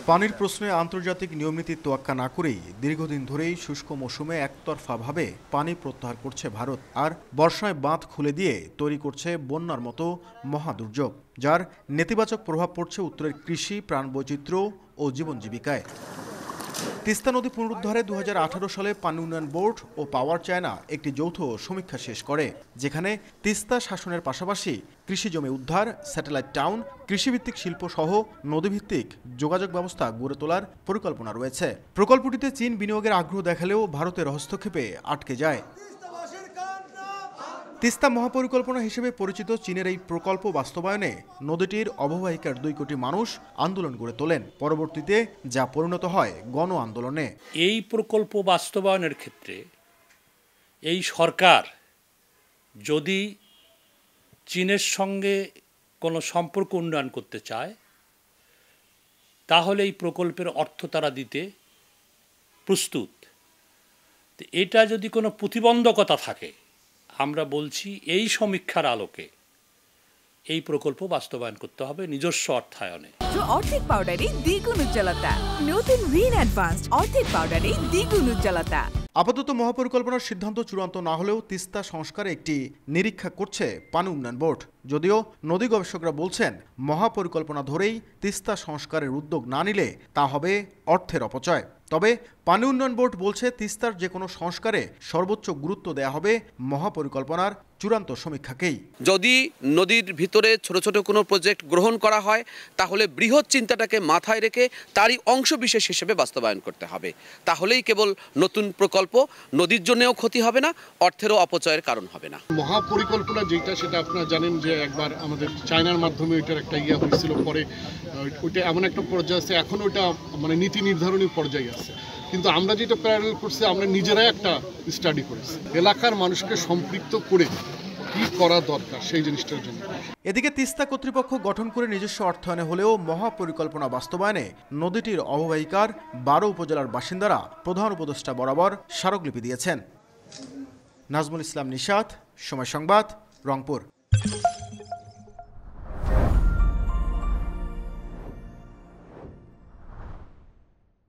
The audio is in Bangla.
পানির প্রশ্নে আন্তর্জাতিক নিয়মনীতির তোয়াক্কা না করেই দীর্ঘদিন ধরেই শুষ্ক মৌসুমে একতরফাভাবে পানি প্রত্যাহার করছে ভারত, আর বর্ষায় বাঁধ খুলে দিয়ে তৈরি করছে বন্যার মতো মহাদুর্যোগ, যার নেতিবাচক প্রভাব পড়ছে উত্তরের কৃষি, প্রাণবৈচিত্র্য ও জীবন জীবিকায়। তিস্তা নদী পুনরুদ্ধারে 2018 সালে পানি উন্নয়ন বোর্ড ও পাওয়ার চায়না একটি যৌথ সমীক্ষা শেষ করে, যেখানে তিস্তা শাসনের পাশাপাশি কৃষি জমি উদ্ধার, স্যাটেলাইট টাউন, কৃষিভিত্তিক শিল্প সহ নদীভিত্তিক যোগাযোগ ব্যবস্থা গড়ে তোলার পরিকল্পনা রয়েছে। প্রকল্পটিতে চীন বিনিয়োগের আগ্রহ দেখালেও ভারতের হস্তক্ষেপে আটকে যায়। তিস্তা মহাপরিকল্পনা হিসেবে পরিচিত চীনের এই প্রকল্প বাস্তবায়নে নদীটির অববাহিকার 2 কোটি মানুষ আন্দোলন গড়ে তোলেন। পরবর্তীতে যা পরিণত হয় গণ আন্দোলনে। এই প্রকল্প বাস্তবায়নের ক্ষেত্রে এই সরকার যদি চীনের সঙ্গে কোনো সম্পর্ক উন্নয়ন করতে চায়, তাহলে এই প্রকল্পের অর্থ তারা দিতে প্রস্তুত। এটা যদি কোনো প্রতিবন্ধকতা থাকে, আমরা বলছি এই সমীক্ষার আলোকে এই প্রকল্প বাস্তবায়ন করতে হবে নিজস্ব অর্থায়নে। অর্ধেক পাউডারে দ্বিগুণ উজ্জ্বলতা, নতুন রিন অ্যাডভান্সড অর্ধেক পাউডারে দ্বিগুণ উজ্জ্বলতা। আপাতত মহাপরিকল্পনার সিদ্ধান্ত চূড়ান্ত না হলেও তিস্তা সংস্কারে একটি নিরীক্ষা করছে পানি উন্নয়ন বোর্ড। যদিও নদী গবেষকরা বলছেন, মহাপরিকল্পনা ধরেই তিস্তা সংস্কারের উদ্যোগ না নিলে তা হবে অর্থের অপচয়। তবে পানি উন্নয়ন বোর্ড বলছে, তিস্তার যে কোনো সংস্কারে সর্বোচ্চ গুরুত্ব দেয়া হবে মহাপরিকল্পনার চূড়ান্ত সমীক্ষাকেই। যদি নদীর ভিতরে ছোট ছোট কোনো প্রজেক্ট গ্রহণ করা হয়, তাহলে বৃহৎ চিন্তাটাকে মাথায় রেখে তারই অংশ বিশেষ হিসেবে বাস্তবায়ন করতে হবে। তাহলেই কেবল নতুন প্রকল্প নদীর জন্যও ক্ষতি হবে না, অর্থেরও অপচয়ের কারণ হবে না। মহাপরিকল্পনা যেটা, সেটা আপনারা জানেন যে একবার আমাদের চায়নার মাধ্যমে ওইটার একটা হয়েছিল, পরে ওইটা এমন একটা পর্যায়ে আছে, এখন ওইটা মানে নীতি নির্ধারণী পর্যায়ে আছে। কিন্তু আমরা যেটা প্যারালেল করছি, আমরা নিজেরাই একটা স্টাডি করেছি এলাকার মানুষকে সম্পৃক্ত করে কি করা দরকার সেই জিনিসটার জন্য। এদিকে তিস্তা কর্তৃপক্ষ গঠন করে নিজস্ব অর্থায়নে হলেও মহাপরিকল্পনা বাস্তবায়নে নদীটির অববাহিকার 12 উপজেলার বাসিন্দারা প্রধান উপদেষ্টা বরাবর স্মারকলিপি দিয়েছেন। নাজমুল ইসলাম নিশাত, সময় সংবাদ, রংপুর।